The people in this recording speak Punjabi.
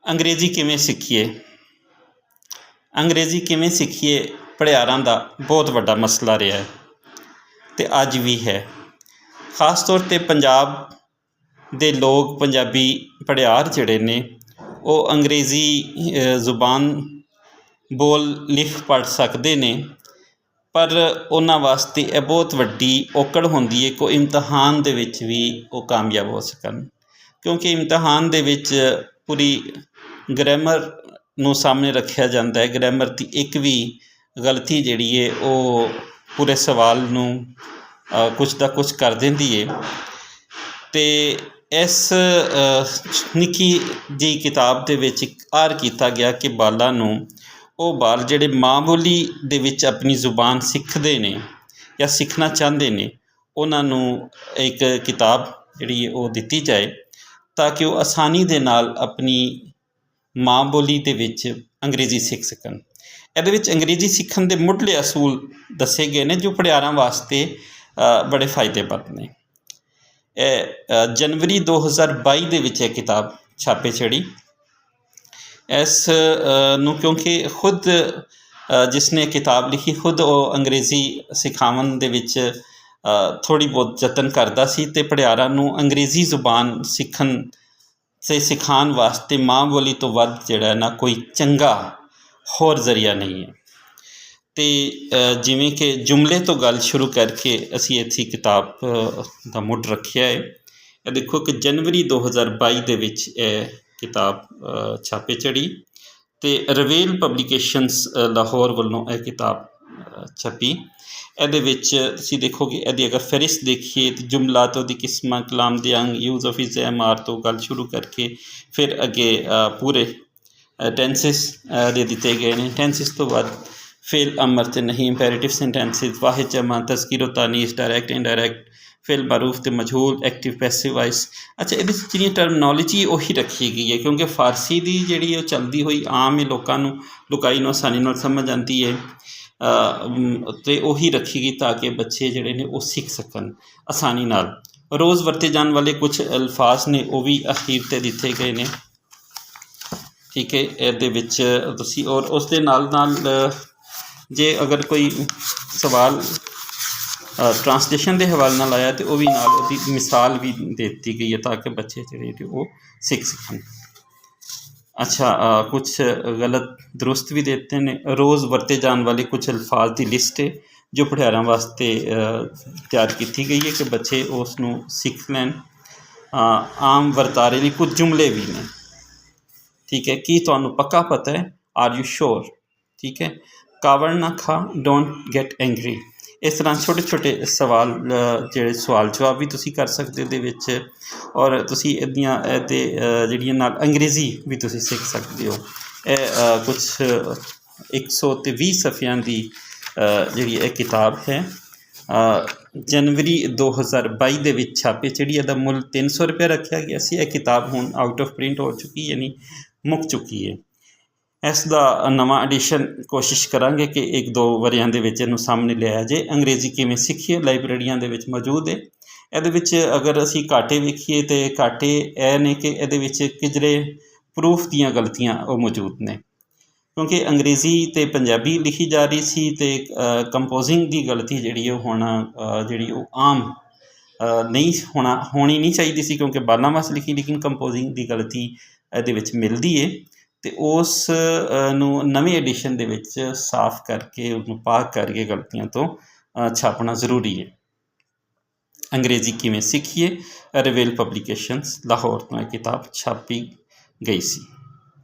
ਅੰਗਰੇਜ਼ੀ ਕਿਵੇਂ ਸਿੱਖੀਏ? ਅੰਗਰੇਜ਼ੀ ਕਿਵੇਂ ਸਿੱਖੀਏ ਪੜਿਆਰਾਂ ਦਾ ਬਹੁਤ ਵੱਡਾ ਮਸਲਾ ਰਿਹਾ ਹੈ ਅਤੇ ਅੱਜ ਵੀ ਹੈ। ਖ਼ਾਸ ਤੌਰ 'ਤੇ ਪੰਜਾਬ ਦੇ ਲੋਕ, ਪੰਜਾਬੀ ਪੜਿਆਰ ਜਿਹੜੇ ਨੇ ਉਹ ਅੰਗਰੇਜ਼ੀ ਜ਼ੁਬਾਨ ਬੋਲ ਲਿਖ ਪੜ੍ਹ ਸਕਦੇ ਨੇ, ਪਰ ਉਹਨਾਂ ਵਾਸਤੇ ਇਹ ਬਹੁਤ ਵੱਡੀ ਔਕੜ ਹੁੰਦੀ ਹੈ ਕਿ ਉਹ ਇਮਤਿਹਾਨ ਦੇ ਵਿੱਚ ਵੀ ਉਹ ਕਾਮਯਾਬ ਹੋ ਸਕਣ, ਕਿਉਂਕਿ ਇਮਤਿਹਾਨ ਦੇ ਵਿੱਚ ਪੂਰੀ ਗ੍ਰਾਮਰ ਨੂੰ ਸਾਹਮਣੇ ਰੱਖਿਆ ਜਾਂਦਾ ਹੈ। ਗ੍ਰਾਮਰ ਦੀ ਇੱਕ ਵੀ ਗਲਤੀ ਜਿਹੜੀ ਹੈ ਉਹ ਪੂਰੇ ਸਵਾਲ ਨੂੰ ਕੁਛ ਦਾ ਕੁਛ ਕਰ ਦਿੰਦੀ ਹੈ। ਅਤੇ ਇਸ ਨਿੱਕੀ ਜਿਹੀ ਕਿਤਾਬ ਦੇ ਵਿੱਚ ਆਰ ਕੀਤਾ ਗਿਆ ਕਿ ਬਾਲਾਂ ਨੂੰ, ਉਹ ਬਾਲ ਜਿਹੜੇ ਮਾਂ ਬੋਲੀ ਦੇ ਵਿੱਚ ਆਪਣੀ ਜ਼ੁਬਾਨ ਸਿੱਖਦੇ ਨੇ ਜਾਂ ਸਿੱਖਣਾ ਚਾਹੁੰਦੇ ਨੇ, ਉਹਨਾਂ ਨੂੰ ਇੱਕ ਕਿਤਾਬ ਜਿਹੜੀ ਉਹ ਦਿੱਤੀ ਜਾਏ ਤਾਂ ਕਿ ਉਹ ਆਸਾਨੀ ਦੇ ਨਾਲ ਆਪਣੀ ਮਾਂ ਬੋਲੀ ਦੇ ਵਿੱਚ ਅੰਗਰੇਜ਼ੀ ਸਿੱਖ ਸਕਣ। ਇਹਦੇ ਵਿੱਚ ਅੰਗਰੇਜ਼ੀ ਸਿੱਖਣ ਦੇ ਮੁੱਢਲੇ ਅਸੂਲ ਦੱਸੇ ਗਏ ਨੇ ਜੋ ਪੜਿਆਰਾਂ ਵਾਸਤੇ ਬੜੇ ਫਾਇਦੇਮੰਦ ਨੇ। ਇਹ ਜਨਵਰੀ 2022 ਦੇ ਵਿੱਚ ਇਹ ਕਿਤਾਬ ਛਾਪੇ ਚੜ੍ਹੀ। ਇਸ ਨੂੰ ਕਿਉਂਕਿ ਖੁਦ ਜਿਸ ਨੇ ਕਿਤਾਬ ਲਿਖੀ ਖੁਦ ਉਹ ਅੰਗਰੇਜ਼ੀ ਸਿਖਾਉਣ ਦੇ ਵਿੱਚ ਥੋੜ੍ਹੀ ਬਹੁਤ ਯਤਨ ਕਰਦਾ ਸੀ ਅਤੇ ਪੜਿਆਰਾਂ ਨੂੰ ਅੰਗਰੇਜ਼ੀ ਜ਼ੁਬਾਨ ਸਿੱਖਣ ਅਤੇ ਸਿਖਾਉਣ ਵਾਸਤੇ ਮਾਂ ਬੋਲੀ ਤੋਂ ਵੱਧ ਜਿਹੜਾ ਨਾ ਕੋਈ ਚੰਗਾ ਹੋਰ ਜ਼ਰੀਆ ਨਹੀਂ ਹੈ। ਅਤੇ ਜਿਵੇਂ ਕਿ ਜੁਮਲੇ ਤੋਂ ਗੱਲ ਸ਼ੁਰੂ ਕਰਕੇ ਅਸੀਂ ਇੱਥੇ ਕਿਤਾਬ ਦਾ ਮੁੱਢ ਰੱਖਿਆ ਹੈ। ਇਹ ਦੇਖੋ ਕਿ ਜਨਵਰੀ 2022 ਦੇ ਵਿੱਚ ਇਹ ਕਿਤਾਬ ਛਾਪੇ ਚੜ੍ਹੀ ਅਤੇ ਰਵੇਲ ਪਬਲੀਕੇਸ਼ਨਸ ਲਾਹੌਰ ਵੱਲੋਂ ਇਹ ਕਿਤਾਬ ਛਪੀ। ਇਹਦੇ ਵਿੱਚ ਤੁਸੀਂ ਦੇਖੋਗੇ ਇਹਦੀ ਅਗਰ ਫਹਿਰਿਸਤ ਦੇਖੀਏ ਤਾਂ ਜੁਮਲਾਤ, ਉਹਦੀ ਕਿਸਮਾਂ, ਕਲਾਮ ਦੇ ਅੰਗ, ਯੂਜ਼ ਆਫ ਇਜ਼ਹਾਰ ਤੋਂ ਗੱਲ ਸ਼ੁਰੂ ਕਰਕੇ ਫਿਰ ਅੱਗੇ ਪੂਰੇ ਟੈਂਸਿਸ ਦੇ ਦਿੱਤੇ ਗਏ ਨੇ। ਟੈਂਸਿਸ ਤੋਂ ਬਾਅਦ ਫੇਲ ਅਮਰ ਅਤੇ ਨਹੀਂ, ਇੰਪੈਰੇਟਿਵ ਸੈਂਟੈਂਸਿਸ, ਵਾਹਿਦ ਜਮਾ, ਤਜ਼ਕੀਰ ਤਾਨੀਸ, ਡਾਇਰੈਕਟ ਇਨਡਾਇਰੈਕਟ, ਫੇਲ ਮਾਰੂਫ ਅਤੇ ਮਜਹੂਲ, ਐਕਟਿਵ ਪੈਸਿਵ ਵਾਇਸ। ਅੱਛਾ, ਇਹਦੇ 'ਚ ਜਿਹੜੀ ਟਰਮਨੋਲੋਜੀ ਉਹੀ ਰੱਖੀ ਗਈ ਹੈ ਕਿਉਂਕਿ ਫਾਰਸੀ ਦੀ ਜਿਹੜੀ ਉਹ ਚੱਲਦੀ ਹੋਈ ਆਮ ਹੀ ਲੋਕਾਂ ਨੂੰ ਲੁਕਾਈ ਨੂੰ ਆਸਾਨੀ ਨਾਲ ਸਮਝ ਆਉਂਦੀ ਹੈ ਅਤੇ ਉਹੀ ਰੱਖੀ ਗਈ ਤਾਂ ਕਿ ਬੱਚੇ ਜਿਹੜੇ ਨੇ ਉਹ ਸਿੱਖ ਸਕਣ ਆਸਾਨੀ ਨਾਲ। ਰੋਜ਼ ਵਰਤੇ ਜਾਣ ਵਾਲੇ ਕੁਛ ਅਲਫਾਜ਼ ਨੇ ਉਹ ਵੀ ਅਖੀਰ 'ਤੇ ਦਿੱਤੇ ਗਏ ਨੇ, ਠੀਕ ਹੈ। ਇਹਦੇ ਵਿੱਚ ਤੁਸੀਂ ਔਰ ਉਸ ਦੇ ਨਾਲ ਨਾਲ ਜੇ ਅਗਰ ਕੋਈ ਸਵਾਲ ਟਰਾਂਸਲੇਸ਼ਨ ਦੇ ਹਵਾਲੇ ਨਾਲ ਆਇਆ ਤਾਂ ਉਹ ਵੀ ਨਾਲ ਉਹਦੀ ਮਿਸਾਲ ਵੀ ਦੇ ਦਿੱਤੀ ਗਈ ਹੈ ਤਾਂ ਕਿ ਬੱਚੇ ਜਿਹੜੇ ਨੇ ਉਹ ਸਿੱਖ ਸਕਣ। ਅੱਛਾ, ਕੁਛ ਗਲਤ ਦਰੁਸਤ ਵੀ ਦੇਤੇ ਨੇ। ਰੋਜ਼ ਵਰਤੇ ਜਾਣ ਵਾਲੇ ਕੁਛ ਅਲਫਾਜ਼ ਦੀ ਲਿਸਟ ਹੈ ਜੋ ਪੜਿਆਰਾਂ ਵਾਸਤੇ ਤਿਆਰ ਕੀਤੀ ਗਈ ਹੈ ਕਿ ਬੱਚੇ ਉਸ ਨੂੰ ਸਿੱਖ ਲੈਣ। ਆਮ ਵਰਤਾਰੇ ਲਈ ਕੁਝ ਜੁਮਲੇ ਵੀ ਨੇ, ਠੀਕ ਹੈ। ਕੀ ਤੁਹਾਨੂੰ ਪੱਕਾ ਪਤਾ ਹੈ? ਆਰ ਯੂ ਸ਼ੋਰ? ਠੀਕ ਹੈ। ਕਾਵੜ ਨਾ ਖਾ, ਡੋਂਟ ਗੈਟ ਐਂਗਰੀ। ਇਸ ਤਰ੍ਹਾਂ ਛੋਟੇ ਛੋਟੇ ਸਵਾਲ ਜਿਹੜੇ ਸਵਾਲ ਜਵਾਬ ਵੀ ਤੁਸੀਂ ਕਰ ਸਕਦੇ ਇਹਦੇ ਵਿੱਚ, ਔਰ ਤੁਸੀਂ ਇਹਦੇ ਜਿਹੜੀਆਂ ਨਾਲ ਅੰਗਰੇਜ਼ੀ ਵੀ ਤੁਸੀਂ ਸਿੱਖ ਸਕਦੇ ਹੋ। ਇਹ ਕੁਛ 120 ਸਫ਼ਿਆਂ ਦੀ ਜਿਹੜੀ ਇਹ ਕਿਤਾਬ ਹੈ ਜਨਵਰੀ 2022 ਦੇ ਵਿੱਚ ਛਾਪੇ ਚੜ੍ਹੀ। ਇਹਦਾ ਮੁੱਲ 300 ਰੁਪਏ ਰੱਖਿਆ ਗਿਆ ਸੀ। ਇਹ ਕਿਤਾਬ ਹੁਣ ਆਊਟ ਆਫ ਪ੍ਰਿੰਟ ਹੋ ਚੁੱਕੀ, ਯਾਨੀ ਮੁੱਕ ਚੁੱਕੀ ਹੈ। ਇਸ ਦਾ ਨਵਾਂ ਐਡੀਸ਼ਨ ਕੋਸ਼ਿਸ਼ ਕਰਾਂਗੇ ਕਿ 1-2 ਵਰ੍ਹਿਆਂ ਦੇ ਵਿੱਚ ਇਹਨੂੰ ਸਾਹਮਣੇ ਲਿਆਇਆ ਜਾਏ। ਅੰਗਰੇਜ਼ੀ ਕਿਵੇਂ ਸਿੱਖੀਏ ਲਾਇਬ੍ਰੇਰੀਆਂ ਦੇ ਵਿੱਚ ਮੌਜੂਦ ਹੈ। ਇਹਦੇ ਵਿੱਚ ਅਗਰ ਅਸੀਂ ਘਾਟੇ ਵੇਖੀਏ ਤਾਂ ਘਾਟੇ ਇਹ ਨੇ ਕਿ ਇਹਦੇ ਵਿੱਚ ਕਿਧਰੇ ਪ੍ਰੂਫ ਦੀਆਂ ਗਲਤੀਆਂ ਉਹ ਮੌਜੂਦ ਨੇ ਕਿਉਂਕਿ ਅੰਗਰੇਜ਼ੀ ਅਤੇ ਪੰਜਾਬੀ ਲਿਖੀ ਜਾ ਰਹੀ ਸੀ ਅਤੇ ਕੰਪੋਜ਼ਿੰਗ ਦੀ ਗਲਤੀ ਜਿਹੜੀ ਉਹ ਹੋਣਾ ਜਿਹੜੀ ਉਹ ਆਮ ਨਹੀਂ ਹੋਣੀ ਨਹੀਂ ਚਾਹੀਦੀ ਸੀ ਕਿਉਂਕਿ ਬਾਲਾਂ ਵਾਸਤੇ ਲਿਖੀ, ਲੇਕਿਨ ਕੰਪੋਜ਼ਿੰਗ ਦੀ ਗਲਤੀ ਇਹਦੇ ਵਿੱਚ ਮਿਲਦੀ ਹੈ ਅਤੇ ਉਸ ਨੂੰ ਨਵੇਂ ਐਡੀਸ਼ਨ ਦੇ ਵਿੱਚ ਸਾਫ਼ ਕਰਕੇ, ਉਹਨੂੰ ਪਾਕ ਕਰਕੇ ਗਲਤੀਆਂ ਤੋਂ ਛਾਪਣਾ ਜ਼ਰੂਰੀ ਹੈ। ਅੰਗਰੇਜ਼ੀ ਕਿਵੇਂ ਸਿੱਖੀਏ, ਰਵੇਲ ਪਬਲੀਕੇਸ਼ਨਸ ਲਾਹੌਰ ਤੋਂ ਇਹ ਕਿਤਾਬ ਛਾਪੀ ਗਈ ਸੀ।